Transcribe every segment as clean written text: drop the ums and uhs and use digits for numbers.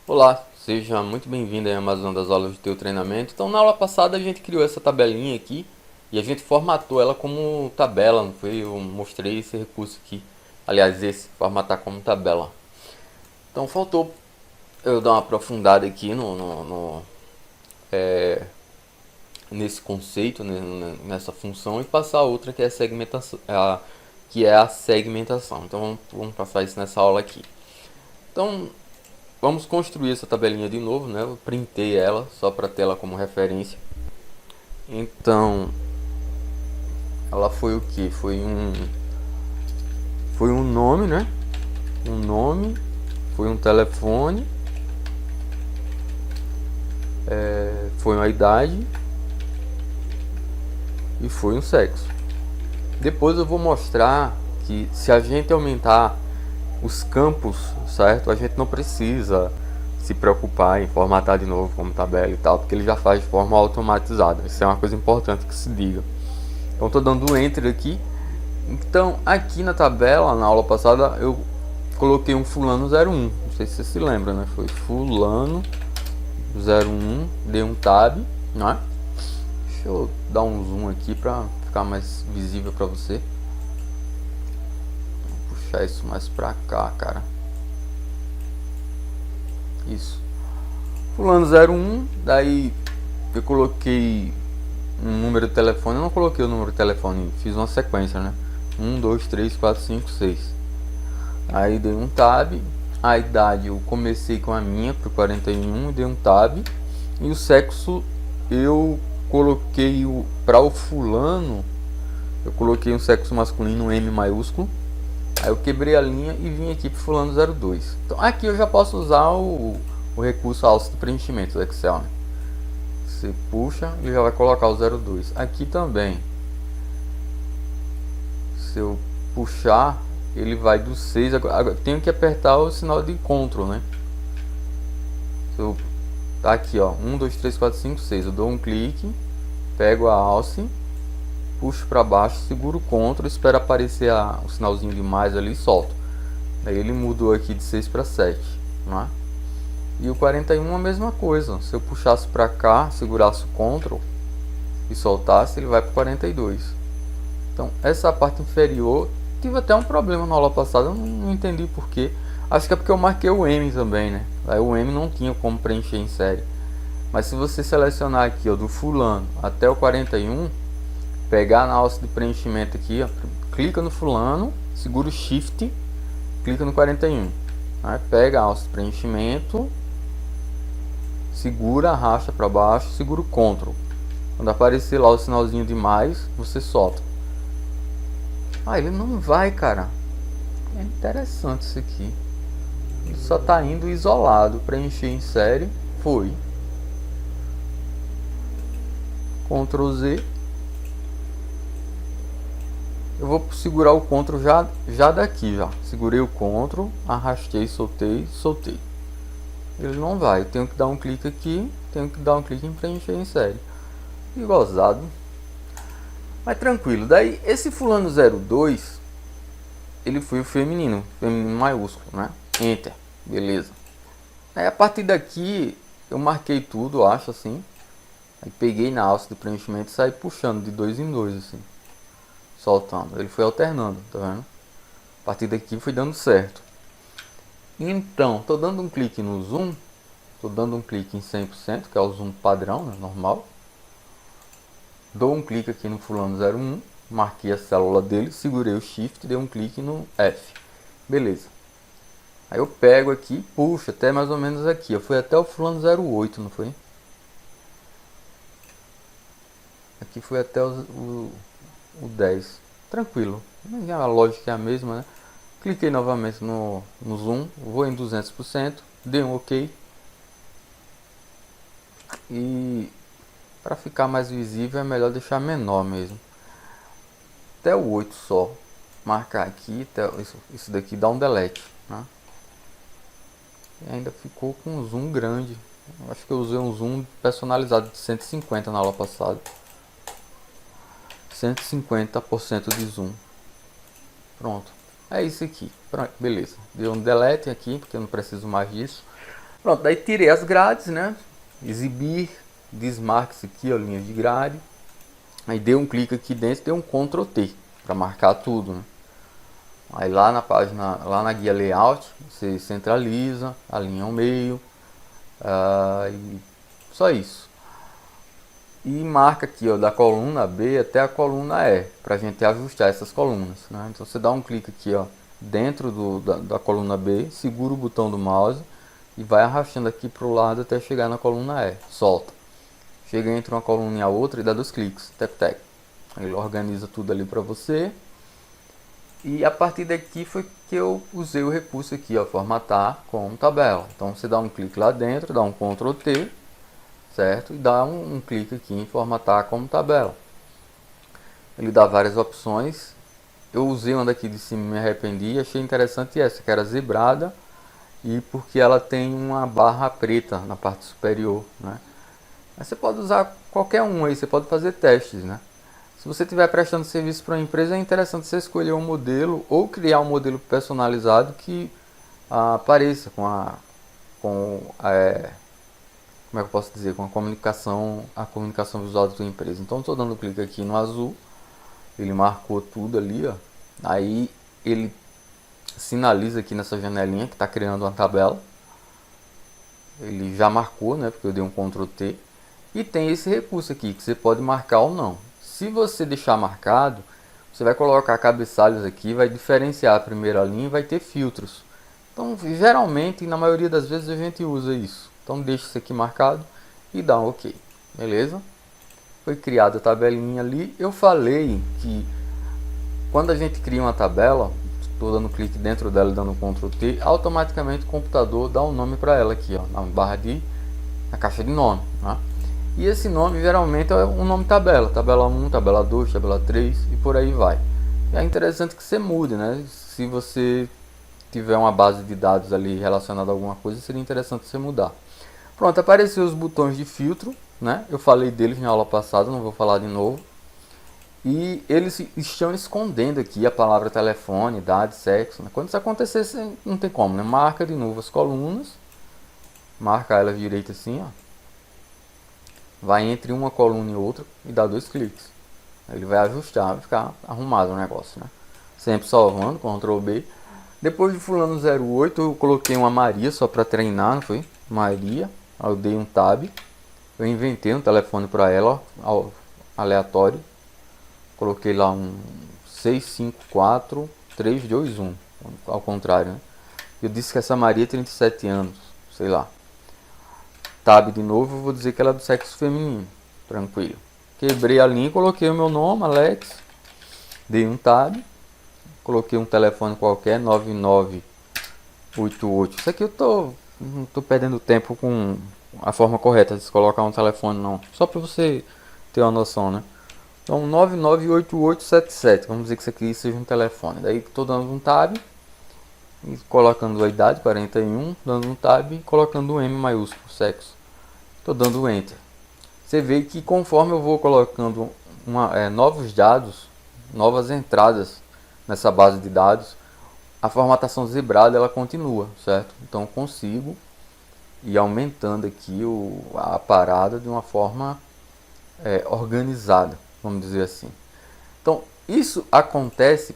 Olá, seja muito bem-vindo aí a mais uma das aulas do teu treinamento. Então, na aula passada a gente criou essa tabelinha aqui e a gente formatou ela como tabela, não foi? Eu mostrei esse recurso aqui. Aliás, esse, formatar como tabela. Então, faltou eu dar uma aprofundada aqui nesse conceito, né, nessa função e passar outra que é a segmentação, a segmentação. Então, vamos passar isso nessa aula aqui. Então, vamos construir essa tabelinha de novo, né? Eu printei ela só para ter ela como referência. Então, ela foi o que? Foi um nome, né? Um nome, foi um telefone, foi uma idade e foi um sexo. Depois eu vou mostrar que se a gente aumentar os campos, certo? A gente não precisa se preocupar em formatar de novo como tabela e tal, porque ele já faz de forma automatizada. Isso é uma coisa importante que se diga. Então estou dando enter aqui. Então aqui na tabela, na aula passada, eu coloquei um fulano 01. Não sei se você se lembra, né? Foi fulano 01, dei um tab, né? Deixa eu dar um zoom aqui para ficar mais visível para você. Vou puxar isso mais para cá, cara. Isso. Fulano 01, daí eu coloquei um número de telefone. Eu não coloquei o número de telefone, fiz uma sequência, né? 1, 2, 3, 4, 5, 6. Aí dei um tab. A idade eu comecei com a minha pro 41 e dei um tab. E o sexo eu coloquei para o fulano, eu coloquei um sexo masculino M maiúsculo. Aí eu quebrei a linha e vim aqui pro fulano 02. Então aqui eu já posso usar o recurso alça de preenchimento do Excel, né? Você puxa e já vai colocar o 02. Aqui também, se eu puxar, ele vai do 6. Agora tenho que apertar o sinal de Ctrl, né? Se eu, tá aqui, ó, 1, 2, 3, 4, 5, 6. Eu dou um clique, pego a alça, puxo para baixo, seguro o Ctrl, espero aparecer o sinalzinho de mais ali e solto. Aí ele mudou aqui de 6 para 7, né? E o 41 a mesma coisa. Se eu puxasse para cá, segurasse o Ctrl e soltasse, ele vai para 42. Então essa parte inferior, tive até um problema na aula passada, eu não entendi porquê. Acho que é porque eu marquei o M também, né? Aí o M não tinha como preencher em série. Mas se você selecionar aqui, ó, do fulano até o 41, pegar na alça de preenchimento aqui, ó, clica no fulano, segura o Shift, clica no 41. Aí pega a alça de preenchimento, segura, arrasta para baixo, segura o Ctrl. Quando aparecer lá o sinalzinho de mais, você solta. Ah, ele não vai, cara. É interessante isso aqui. Ele só tá indo isolado. Preencher em série. Foi. Ctrl Z. Eu vou segurar o Ctrl já daqui já. Segurei o Ctrl, arrastei, soltei, soltei. Ele não vai. Eu tenho que dar um clique aqui, tenho que dar um clique em preencher em série. E gozado. Mas tranquilo. Daí esse fulano 02, ele foi o feminino maiúsculo, né? Enter. Beleza. Aí a partir daqui eu marquei tudo, acho assim. Aí peguei na alça de preenchimento e saí puxando de 2 em 2 assim. Soltando. Ele foi alternando, tá vendo? A partir daqui foi dando certo. Então, tô dando um clique no zoom. Tô dando um clique em 100%, que é o zoom padrão, né, normal. Dou um clique aqui no fulano 01. Marquei a célula dele, segurei o Shift, dei um clique no F. Beleza. Aí eu pego aqui, puxo até mais ou menos aqui. Eu fui até o fulano 08, não foi? Aqui foi até o 10. Tranquilo. A lógica é a mesma, né? Cliquei novamente no zoom, vou em 200%, dei um OK. E para ficar mais visível é melhor deixar menor mesmo. Até o 8 só. Marcar aqui, isso daqui dá um delete, né? E ainda ficou com um zoom grande. Eu acho que eu usei um zoom personalizado de 150 na aula passada. 150% de zoom. Pronto. É isso aqui. Pronto, beleza. Deu um delete aqui, porque eu não preciso mais disso. Pronto, daí tirei as grades, né? Exibir, desmarque isso aqui, ó, linha de grade. Aí dei um clique aqui dentro, dei um Ctrl T para marcar tudo, né? Aí lá na página, lá na guia layout, você centraliza, alinha ao meio, e só isso. E marca aqui, ó, da coluna B até a coluna E, para a gente ajustar essas colunas, né? Então você dá um clique aqui, ó, dentro da coluna B, segura o botão do mouse e vai arrastando aqui para o lado até chegar na coluna E, solta. Chega entre uma coluna e a outra e dá 2 cliques, tec. Ele organiza tudo ali para você. E a partir daqui foi que eu usei o recurso aqui, ó, formatar como tabela. Então você dá um clique lá dentro, dá um Ctrl T, certo? E dá um clique aqui em formatar como tabela. Ele dá várias opções. Eu usei uma daqui de cima e me arrependi. Achei interessante essa, que era zebrada. E porque ela tem uma barra preta na parte superior, né? Mas você pode usar qualquer um aí, você pode fazer testes, né? Se você estiver prestando serviço para uma empresa, é interessante você escolher um modelo ou criar um modelo personalizado que pareça como é que eu posso dizer, com a comunicação visual da sua empresa. Então estou dando um clique aqui no azul, ele marcou tudo ali, ó. Aí ele sinaliza aqui nessa janelinha que está criando uma tabela. Ele já marcou, né? Porque eu dei um Ctrl T. E tem esse recurso aqui que você pode marcar ou não. Se você deixar marcado, você vai colocar cabeçalhos aqui, vai diferenciar a primeira linha e vai ter filtros. Então, geralmente, na maioria das vezes a gente usa isso. Então, deixa isso aqui marcado e dá um OK. Beleza? Foi criada a tabelinha ali. Eu falei que quando a gente cria uma tabela, estou dando clique dentro dela e dando Ctrl T, automaticamente o computador dá um nome para ela aqui, ó, na caixa de nome, né? E esse nome geralmente é um nome tabela, tabela 1, tabela 2, tabela 3 e por aí vai. E é interessante que você mude, né? Se você tiver uma base de dados ali relacionada a alguma coisa, seria interessante você mudar. Pronto, apareceu os botões de filtro, né? Eu falei deles na aula passada, não vou falar de novo. E eles estão escondendo aqui a palavra telefone, idade, sexo, né? Quando isso acontecer, você não tem como, né? Marca de novo as colunas, marca elas direito assim, ó. Vai entre uma coluna e outra e dá 2 cliques. Ele vai ajustar, vai ficar arrumado o negócio, né? Sempre salvando, Ctrl B. Depois de fulano 08, eu coloquei uma Maria só para treinar, não foi? Maria. Aí eu dei um tab. Eu inventei um telefone para ela, ó, aleatório. Coloquei lá um 654321, ao contrário, né? Eu disse que essa Maria tem 37 anos, sei lá. Tab de novo, eu vou dizer que ela é do sexo feminino, tranquilo. Quebrei a linha, coloquei o meu nome, Alex, dei um tab, coloquei um telefone qualquer, 9988. Isso aqui não tô perdendo tempo com a forma correta de se colocar um telefone não, só para você ter uma noção, né? Então 998877, vamos dizer que isso aqui seja um telefone. Daí estou dando um tab, e colocando a idade, 41, dando um tab e colocando um M maiúsculo, sexo. Estou dando Enter. Você vê que conforme eu vou colocando novos dados, novas entradas nessa base de dados, a formatação zebrada ela continua, certo? Então eu consigo ir aumentando aqui a parada de uma forma organizada, vamos dizer assim. Então isso acontece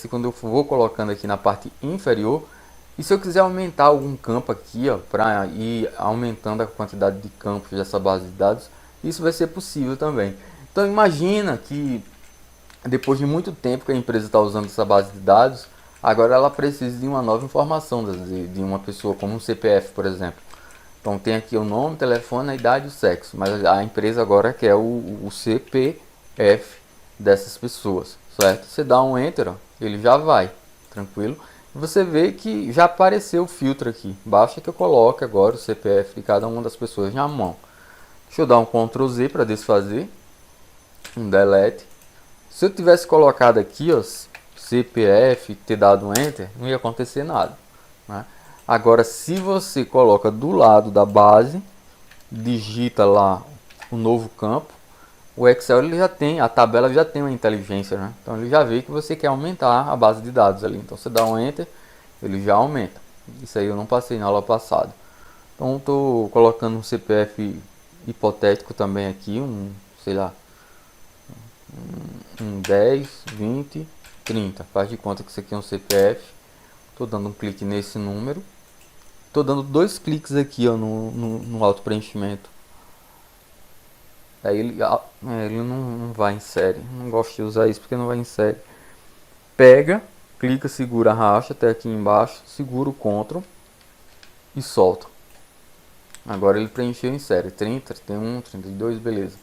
quando eu vou colocando aqui na parte inferior. E se eu quiser aumentar algum campo aqui, ó, para ir aumentando a quantidade de campos dessa base de dados, isso vai ser possível também. Então imagina que depois de muito tempo que a empresa está usando essa base de dados, agora ela precisa de uma nova informação de uma pessoa, como um CPF, por exemplo. Então tem aqui o nome, telefone, a idade e o sexo, mas a empresa agora quer o CPF dessas pessoas, certo? Você dá um Enter, ó, ele já vai, tranquilo. Você vê que já apareceu o filtro aqui. Basta que eu coloque agora o CPF de cada uma das pessoas na mão. Deixa eu dar um Ctrl Z para desfazer. Um delete. Se eu tivesse colocado aqui, ó, CPF, ter dado um Enter, não ia acontecer nada, né? Agora, se você coloca do lado da base, digita lá o novo campo, o Excel ele já tem, a tabela já tem uma inteligência, né? Então ele já vê que você quer aumentar a base de dados ali. Então você dá um Enter, ele já aumenta. Isso aí eu não passei na aula passada. Então estou colocando um CPF hipotético também aqui, sei lá, um 10, 20, 30. Faz de conta que isso aqui é um CPF. Estou dando um clique nesse número. Estou dando 2 cliques aqui, ó, no auto preenchimento. Aí ele não vai em série. Não gosto de usar isso porque não vai em série. Pega, clica, segura, arrasta até aqui embaixo, segura o Ctrl e solta. Agora ele preencheu em série 30, 31, 32, beleza.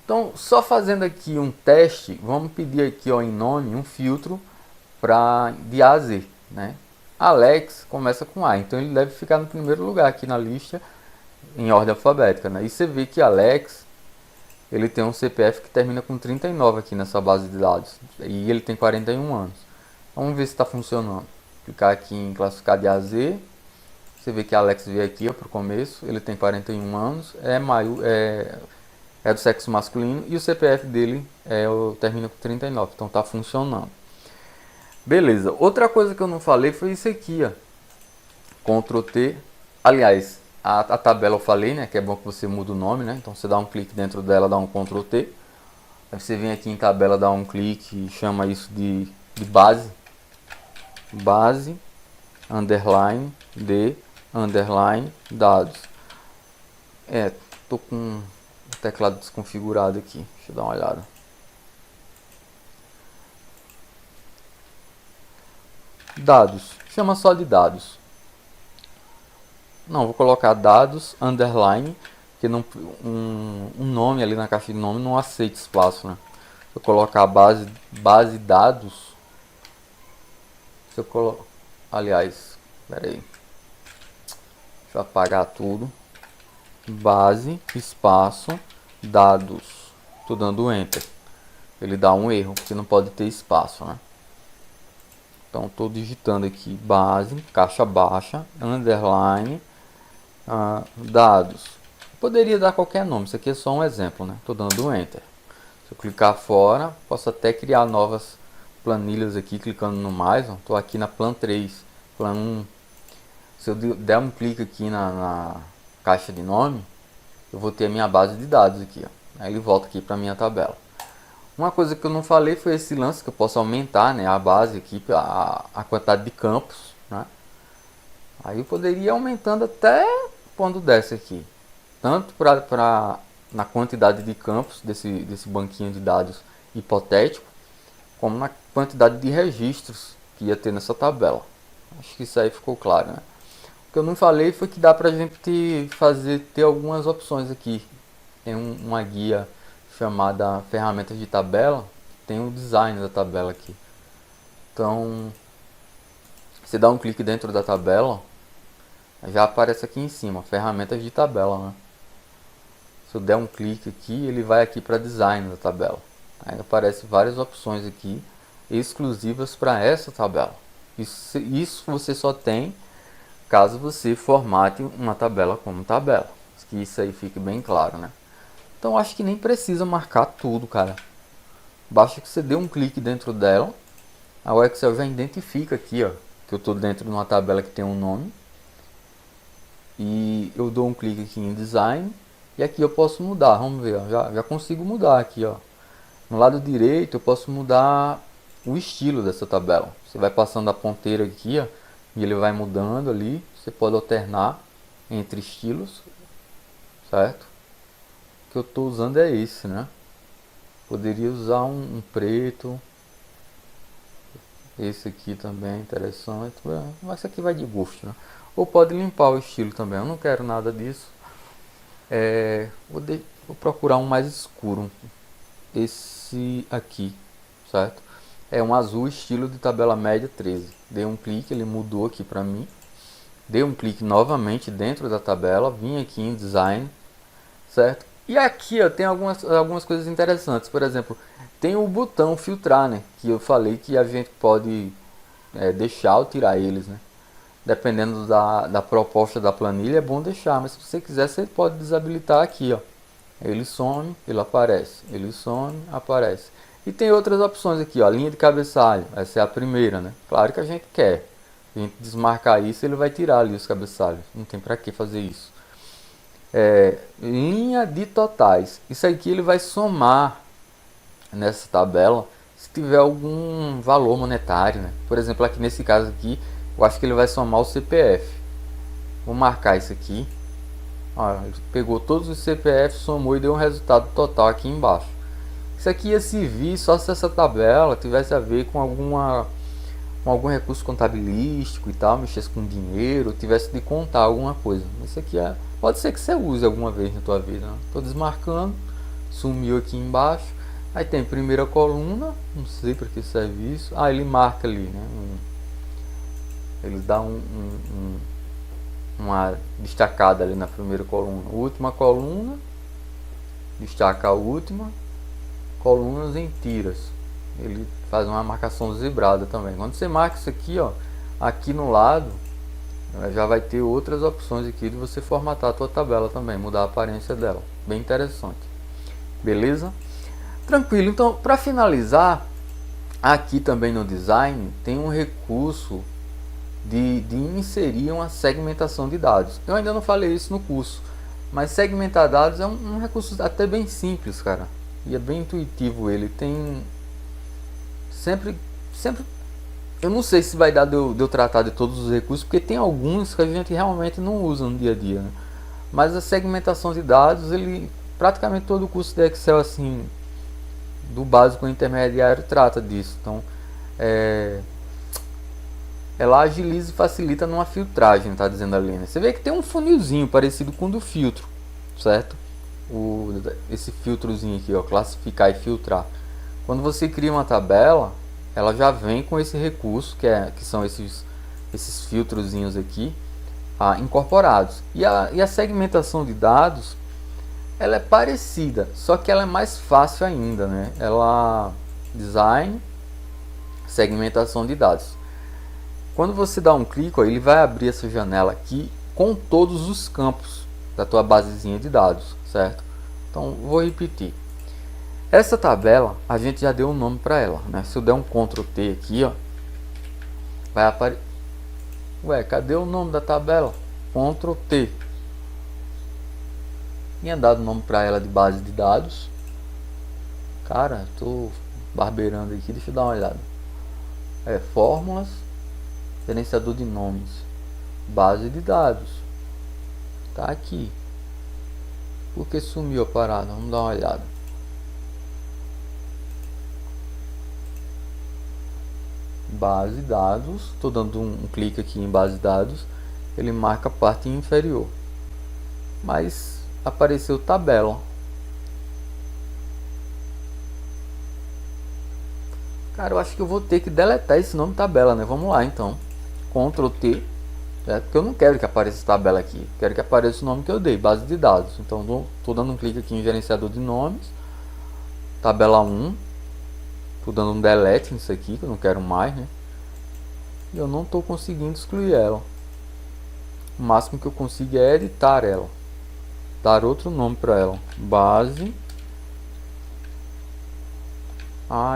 Então, só fazendo aqui um teste, vamos pedir aqui, ó, em nome um filtro de A a Z, né? Alex começa com A, então ele deve ficar no primeiro lugar aqui na lista em ordem alfabética, né? E você vê que Alex, ele tem um CPF que termina com 39 aqui nessa base de dados e ele tem 41 anos. Vamos ver se está funcionando. Clicar aqui em classificar de A a Z. Você vê que Alex veio aqui para o começo, ele tem 41 anos, é do sexo masculino e o CPF dele termina com 39, então está funcionando. Beleza, outra coisa que eu não falei foi isso aqui, ó. Ctrl T, aliás, a tabela eu falei, né, que é bom que você muda o nome, né, então você dá um clique dentro dela, dá um Ctrl T, aí você vem aqui em tabela, dá um clique e chama isso de base, underline, de, underline, dados. Tô com o teclado desconfigurado aqui, deixa eu dar uma olhada. Dados, chama só de dados. Não, vou colocar dados, underline, porque não, um nome ali na caixa de nome não aceita espaço, né? Se eu colocar base dados, se eu colocar, aliás, pera aí, deixa eu apagar tudo, base, espaço, dados, tô dando enter, ele dá um erro, porque não pode ter espaço, né? Então estou digitando aqui base, caixa baixa, underline, dados. Poderia dar qualquer nome, isso aqui é só um exemplo, né? Estou dando enter. Se eu clicar fora, posso até criar novas planilhas aqui, clicando no mais. Estou aqui na plan 3, plan 1. Se eu der um clique aqui na caixa de nome, eu vou ter a minha base de dados aqui, ó. Aí ele volta aqui para a minha tabela. Uma coisa que eu não falei foi esse lance que eu posso aumentar, né, a base aqui, a quantidade de campos, né? Aí eu poderia ir aumentando até quando desce aqui. Tanto na quantidade de campos desse banquinho de dados hipotético, como na quantidade de registros que ia ter nessa tabela. Acho que isso aí ficou claro, né? O que eu não falei foi que dá pra gente ter algumas opções aqui. Tem uma guia chamada ferramentas de tabela, tem o design da tabela aqui. Então, você dá um clique dentro da tabela, já aparece aqui em cima, ferramentas de tabela, né? Se eu der um clique aqui, ele vai aqui para design da tabela. Aí aparece várias opções aqui, exclusivas para essa tabela. Isso você só tem caso você formate uma tabela como tabela. Que isso aí fique bem claro, né? Então acho que nem precisa marcar tudo, cara. Basta que você dê um clique dentro dela. O Excel já identifica aqui, ó, que eu estou dentro de uma tabela que tem um nome. E eu dou um clique aqui em design. E aqui eu posso mudar, vamos ver, ó, já consigo mudar aqui, ó. No lado direito eu posso mudar o estilo dessa tabela. Você vai passando a ponteira aqui, ó, e ele vai mudando ali. Você pode alternar entre estilos, certo? O que eu estou usando é esse, né? Poderia usar um preto. Esse aqui também é interessante, mas esse aqui vai de gosto, né? Ou pode limpar o estilo também, eu não quero nada disso. Vou procurar um mais escuro, esse aqui, certo? É um azul estilo de tabela média 13. Dei um clique, ele mudou aqui para mim. Dei um clique novamente dentro da tabela, vim aqui em design, certo? E aqui, ó, tem algumas coisas interessantes. Por exemplo, tem o botão filtrar, né? Que eu falei que a gente pode deixar ou tirar eles, né? Dependendo da proposta da planilha, é bom deixar. Mas se você quiser, você pode desabilitar aqui, ó. Ele some, ele aparece. Ele some, aparece. E tem outras opções aqui, ó. Linha de cabeçalho. Essa é a primeira, né? Claro que a gente quer Se a gente desmarcar isso, ele vai tirar ali os cabeçalhos. Não tem para que fazer isso. Linha de totais. Isso aqui ele vai somar nessa tabela se tiver algum valor monetário, né? Por exemplo, aqui nesse caso aqui, eu acho que ele vai somar o CPF. Vou marcar isso aqui. Ó, ele pegou todos os CPF, somou e deu um resultado total aqui embaixo. Isso aqui ia servir só se essa tabela tivesse a ver com algum recurso contabilístico e tal, mexesse com dinheiro, tivesse de contar alguma coisa. Isso aqui pode ser que você use alguma vez na tua vida, né? Tô desmarcando, sumiu aqui embaixo. Aí tem primeira coluna, não sei para que serve isso. Ele marca ali, né? Ele dá uma destacada ali na primeira coluna. Última coluna, destaca a última. Colunas em tiras. Ele faz uma marcação zebrada também. Quando você marca isso aqui, ó, aqui no lado, já vai ter outras opções aqui de você formatar a tua tabela também, mudar a aparência dela. Bem interessante. Beleza? Tranquilo. Então, para finalizar, aqui também no design tem um recurso de inserir uma segmentação de dados. Eu ainda não falei isso no curso, mas segmentar dados é um recurso até bem simples, cara. E é bem intuitivo. Ele tem sempre eu não sei se vai dar de eu tratar de todos os recursos, porque tem alguns que a gente realmente não usa no dia a dia, né? Mas a segmentação de dados, ele praticamente todo o curso de Excel, assim, do básico ao intermediário, trata disso. Então ela agiliza e facilita numa filtragem, tá dizendo ali, né? Você vê que tem um funilzinho parecido com o do filtro, certo? Esse filtrozinho aqui, ó, classificar e filtrar. Quando você cria uma tabela, ela já vem com esse recurso, que são esses filtrozinhos aqui, incorporados. E a segmentação de dados, ela é parecida, só que ela é mais fácil ainda, né? Design, segmentação de dados. Quando você dá um clique, ó, ele vai abrir essa janela aqui com todos os campos da tua basezinha de dados, certo? Então vou repetir. Essa tabela a gente já deu um nome para ela, né? Se eu der um Ctrl T aqui, ó, vai aparecer. Ué, cadê o nome da tabela? Ctrl T. Tinha dado nome para ela de base de dados. Cara, tô barbeirando aqui, deixa eu dar uma olhada. Fórmulas, gerenciador de nomes, base de dados. Tá aqui. Por que sumiu a parada? Vamos dar uma olhada. Base de dados. Estou dando um clique aqui em base de dados. Ele marca a parte inferior. Mas apareceu tabela. Cara, eu acho que eu vou ter que deletar esse nome tabela, né? Vamos lá então. Ctrl T. Porque eu não quero que apareça essa tabela aqui, quero que apareça o nome que eu dei, base de dados. Então estou dando um clique aqui em gerenciador de nomes, tabela 1, estou dando um delete nisso aqui, que eu não quero mais, né? E eu não estou conseguindo excluir ela. O máximo que eu consigo é editar ela, dar outro nome para ela, base.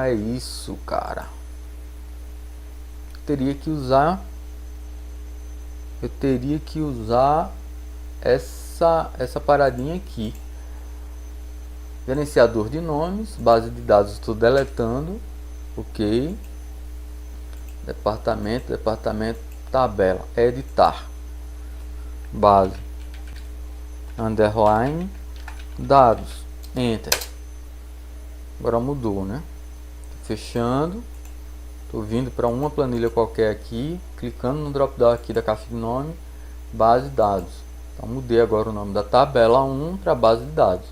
É isso, cara. Eu teria que usar essa paradinha aqui. Gerenciador de nomes, base de dados, estou deletando. Ok. Departamento, tabela, editar. Base, underline, dados, enter. Agora mudou, né? Fechando. Estou vindo para uma planilha qualquer aqui, clicando no drop down aqui da caixa de nome, base de dados. Então mudei agora o nome da tabela 1 para base de dados.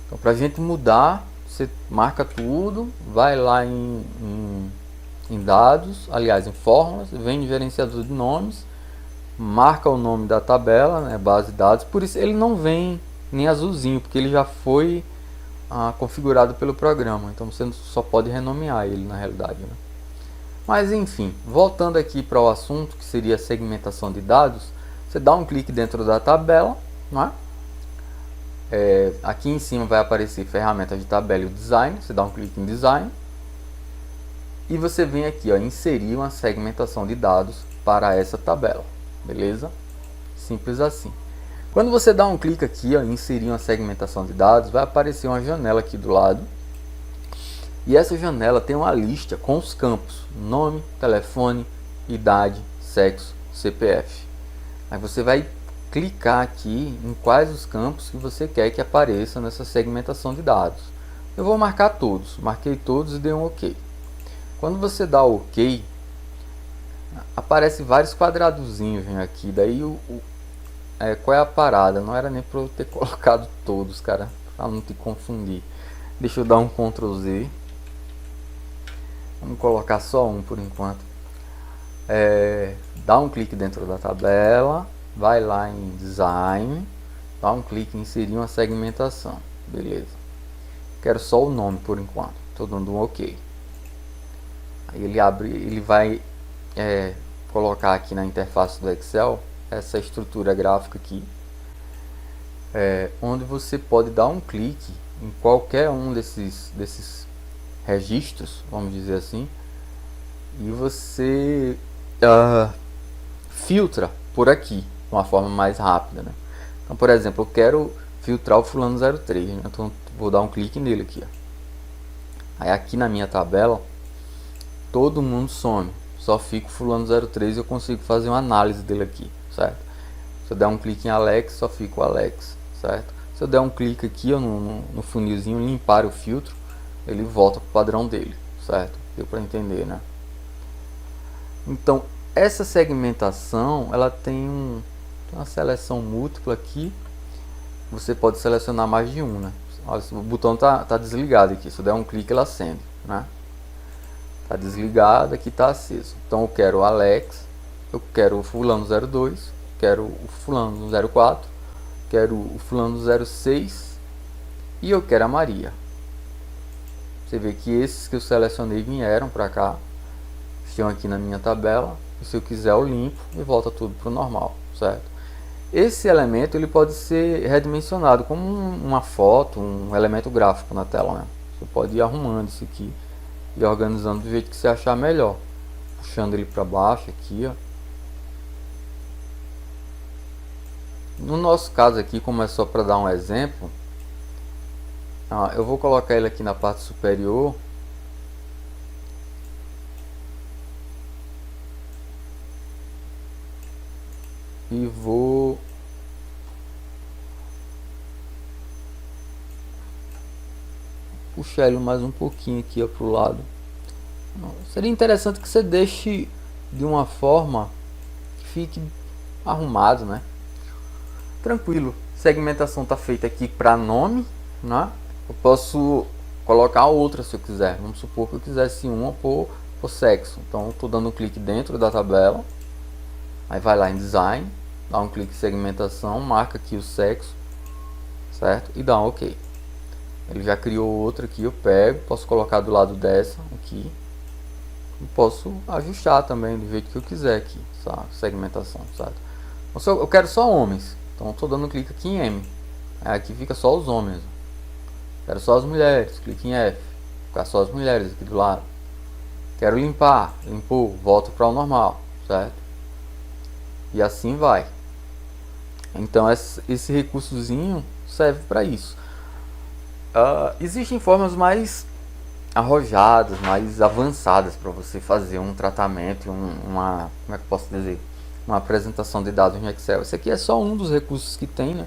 Então para a gente mudar, você marca tudo, vai lá em dados, aliás em fórmulas, vem em gerenciador de nomes, marca o nome da tabela, né, base de dados. Por isso ele não vem nem azulzinho, porque ele já foi configurado pelo programa. Então você só pode renomear ele na realidade, né? Mas enfim, voltando aqui para o assunto, que seria a segmentação de dados, você dá um clique dentro da tabela, né? Aqui em cima vai aparecer ferramentas de tabela e o design, você dá um clique em design. E você vem aqui, ó, inserir uma segmentação de dados para essa tabela, beleza? Simples assim. Quando você dá um clique aqui, ó, em inserir uma segmentação de dados, vai aparecer uma janela aqui do lado. E essa janela tem uma lista com os campos: nome, telefone, idade, sexo, CPF. Aí você vai clicar aqui em quais os campos que você quer que apareça nessa segmentação de dados. Eu vou marcar todos, marquei todos e dei um OK. Quando você dá OK, aparece vários quadradozinhos aqui. Daí qual é a parada? Não era nem para eu ter colocado todos, cara, para não te confundir. Deixa eu dar um Ctrl Z. Vamos colocar só um por enquanto. Dá um clique dentro da tabela, vai lá em Design, dá um clique em inserir uma segmentação, beleza. Quero só o nome por enquanto, estou dando um OK. Aí ele abre, ele vai colocar aqui na interface do Excel essa estrutura gráfica aqui, onde você pode dar um clique em qualquer um desses registros, vamos dizer assim, e você filtra por aqui de uma forma mais rápida, né? Então, por exemplo, eu quero filtrar o fulano 03, né? Então vou dar um clique nele aqui, ó. Aí aqui na minha tabela todo mundo some, só fica o fulano 03 e eu consigo fazer uma análise dele aqui, certo? Se eu der um clique em Alex, só fica o Alex, certo? Se eu der um clique aqui, ó, no funilzinho, limpar o filtro, ele volta para o padrão dele, certo? Deu para entender, né? Então essa segmentação, ela tem uma seleção múltipla aqui. Você pode selecionar mais de um, né? Olha, o botão tá desligado aqui. Se eu der um clique, ela acende, né? Tá desligado, aqui tá aceso. Então eu quero o Alex, eu quero o fulano 02, quero o fulano 04, quero o fulano 06 e eu quero a Maria. Você vê que esses que eu selecionei vieram para cá, estão aqui na minha tabela. E se eu quiser eu limpo e volta tudo para o normal, certo? Esse elemento ele pode ser redimensionado como uma foto, um elemento gráfico na tela, né? Você pode ir arrumando isso aqui e organizando do jeito que você achar melhor, puxando ele para baixo aqui, ó. No nosso caso aqui, como é só para dar um exemplo, eu vou colocar ele aqui na parte superior. E vou puxar ele mais um pouquinho aqui para o lado. Seria interessante que você deixe de uma forma que fique arrumado, né? Tranquilo. Segmentação está feita aqui para nome, né? Eu posso colocar outra se eu quiser. Vamos supor que eu quisesse uma por sexo. Então estou dando um clique dentro da tabela. Aí vai lá em Design, dá um clique em segmentação, marca aqui o sexo, certo? E dá um OK. Ele já criou outra aqui, eu pego, posso colocar do lado dessa aqui. E posso ajustar também do jeito que eu quiser aqui, essa segmentação, certo? Então, eu quero só homens, então estou dando um clique aqui em M. Aí aqui fica só os homens. Quero só as mulheres, clique em F, ficar só as mulheres aqui do lado. Quero limpar, limpou, volta para o normal, certo? E assim vai. Então esse recursozinho serve para isso. Existem formas mais arrojadas, mais avançadas para você fazer um tratamento, como é que eu posso dizer? Uma apresentação de dados no Excel. Esse aqui é só um dos recursos que tem, né?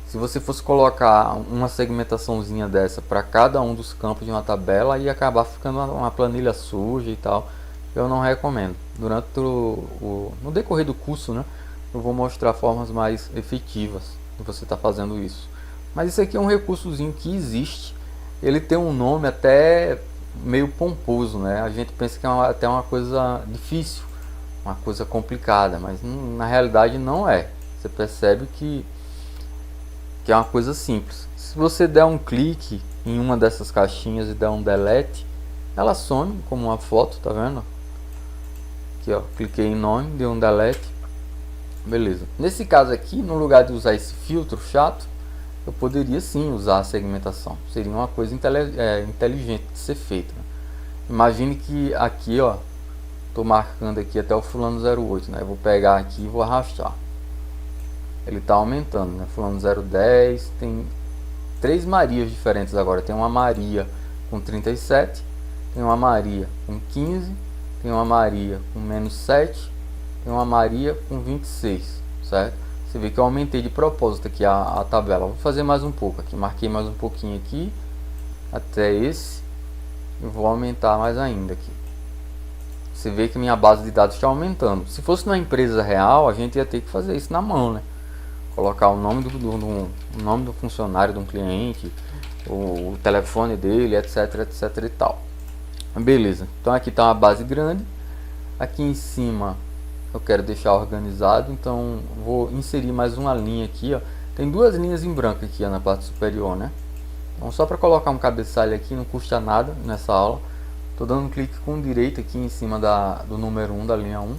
Se você fosse colocar uma segmentaçãozinha dessa para cada um dos campos de uma tabela, ia acabar ficando uma planilha suja e tal. Eu não recomendo. Durante no decorrer do curso, né, eu vou mostrar formas mais efetivas de você estar fazendo isso. Mas isso aqui é um recursozinho que existe. Ele tem um nome até meio pomposo, né? A gente pensa que é até uma coisa difícil, uma coisa complicada, mas na realidade não é. Você percebe que é uma coisa simples. Se você der um clique em uma dessas caixinhas e der um delete, ela some como uma foto, tá vendo? Aqui, ó, cliquei em nome, dei um delete, beleza. Nesse caso aqui, no lugar de usar esse filtro chato, eu poderia sim usar a segmentação. Seria uma coisa inteligente de ser feita, né? Imagine que aqui, ó, tô marcando aqui até o fulano 08, né? Eu vou pegar aqui e vou arrastar. Ele tá aumentando, né? Fulano 010, tem 3 Marias diferentes agora. Tem uma Maria com 37, tem uma Maria com 15, tem uma Maria com menos 7, tem uma Maria com 26, certo? Você vê que eu aumentei de propósito aqui a tabela. Vou fazer mais um pouco aqui, marquei mais um pouquinho aqui, até esse, e vou aumentar mais ainda aqui. Você vê que minha base de dados está aumentando. Se fosse numa empresa real, a gente ia ter que fazer isso na mão, né? Colocar o nome do funcionário de um cliente, o telefone dele, etc, etc e tal. Beleza, então aqui está uma base grande. Aqui em cima eu quero deixar organizado, então vou inserir mais uma linha aqui, ó. Tem 2 linhas em branco aqui, ó, na parte superior, né? Então só para colocar um cabeçalho aqui, não custa nada nessa aula. Estou dando um clique com direito aqui em cima do número 1 da linha 1.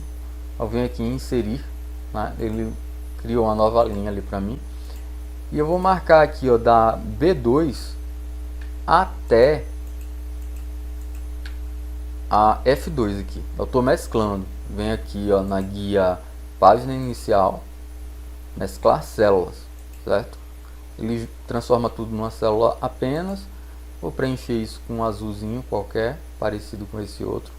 Eu venho aqui em inserir, né? Ele criou uma nova linha ali para mim. E eu vou marcar aqui, ó, da B2 até a F2 aqui. Eu estou mesclando. Venho aqui, ó, na guia página inicial, mesclar células, certo? Ele transforma tudo numa célula apenas. Vou preencher isso com um azulzinho qualquer, parecido com esse outro.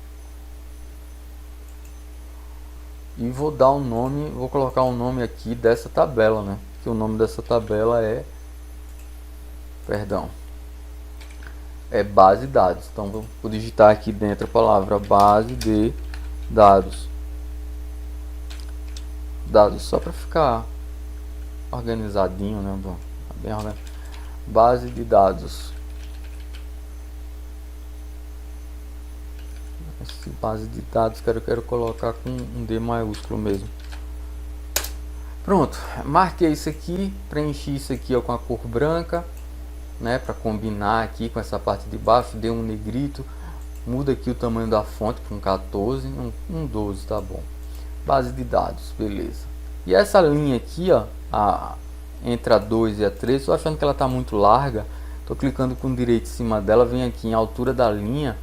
E vou dar um nome, vou colocar um nome aqui dessa tabela, né? Que o nome dessa tabela é, é base de dados. Então vou digitar aqui dentro a palavra base de dados. Dados só para ficar organizadinho, né? Bem organizado. Base de dados. Essa base de dados quero colocar com um D maiúsculo mesmo. Pronto, marquei isso aqui, preenchi isso aqui, ó, com a cor branca, né, para combinar aqui com essa parte de baixo. Dei um negrito, muda aqui o tamanho da fonte para um 14, um 12, tá bom. Base de dados, beleza. E essa linha aqui, ó, entre a 2 e a 3, estou achando que ela está muito larga. Estou clicando com direito em cima dela, vem aqui em altura da linha.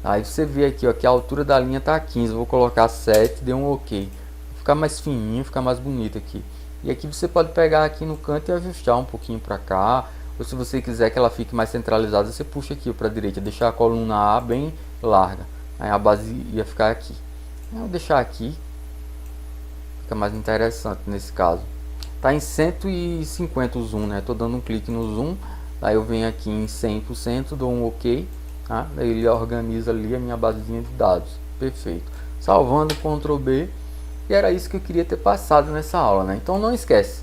Aí você vê aqui, ó, que a altura da linha está 15, eu vou colocar 7, deu um OK. Ficar mais fininho, ficar mais bonito aqui. E aqui você pode pegar aqui no canto e ajustar um pouquinho para cá. Ou se você quiser que ela fique mais centralizada, você puxa aqui para a direita, deixar a coluna A bem larga. Aí a base ia ficar aqui. Eu vou deixar aqui, fica mais interessante nesse caso. Tá em 150 o zoom, né? Tô dando um clique no zoom, aí eu venho aqui em 100%, dou um OK. Tá? Daí ele organiza ali a minha basezinha de dados. Perfeito. Salvando, Ctrl B. E era isso que eu queria ter passado nessa aula, né? Então não esquece.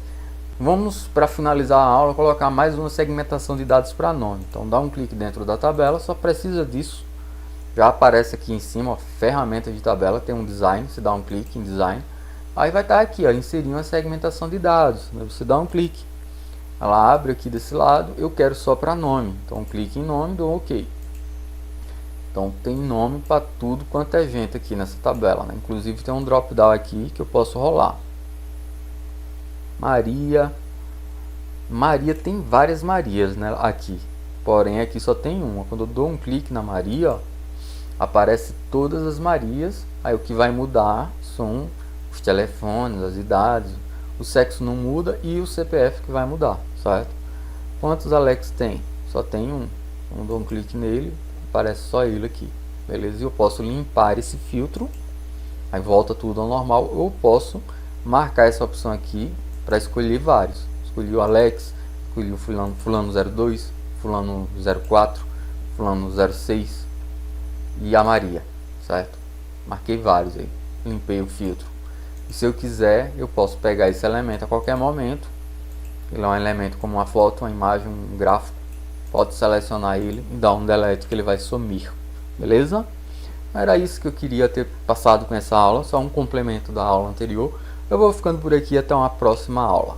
Vamos, para finalizar a aula, colocar mais uma segmentação de dados para nome. Então dá um clique dentro da tabela, só precisa disso. Já aparece aqui em cima, ó, ferramenta de tabela, tem um design, você dá um clique em design. Aí vai estar aqui, ó, inserir uma segmentação de dados. Você dá um clique. Ela abre aqui desse lado, eu quero só para nome. Então clique em nome, dou OK. Então tem nome para tudo quanto é gente aqui nessa tabela, né? Inclusive tem um drop down aqui que eu posso rolar. Maria. Maria tem várias Marias, né, aqui. Porém aqui só tem uma. Quando eu dou um clique na Maria, ó, aparece todas as Marias. Aí o que vai mudar são os telefones, as idades. O sexo não muda e o CPF que vai mudar, certo? Quantos Alex tem? Só tem um. Então eu dou um clique nele, aparece só ele aqui, beleza? E eu posso limpar esse filtro, aí volta tudo ao normal. Eu posso marcar essa opção aqui para escolher vários. Escolhi o Alex, escolhi o fulano 02, fulano 04, fulano 06 e a Maria, certo? Marquei vários aí, limpei o filtro. E se eu quiser, eu posso pegar esse elemento a qualquer momento. Ele é um elemento como uma foto, uma imagem, um gráfico. Pode selecionar ele e dar um delete que ele vai sumir, beleza? Era isso que eu queria ter passado com essa aula, só um complemento da aula anterior. Eu vou ficando por aqui, até uma próxima aula.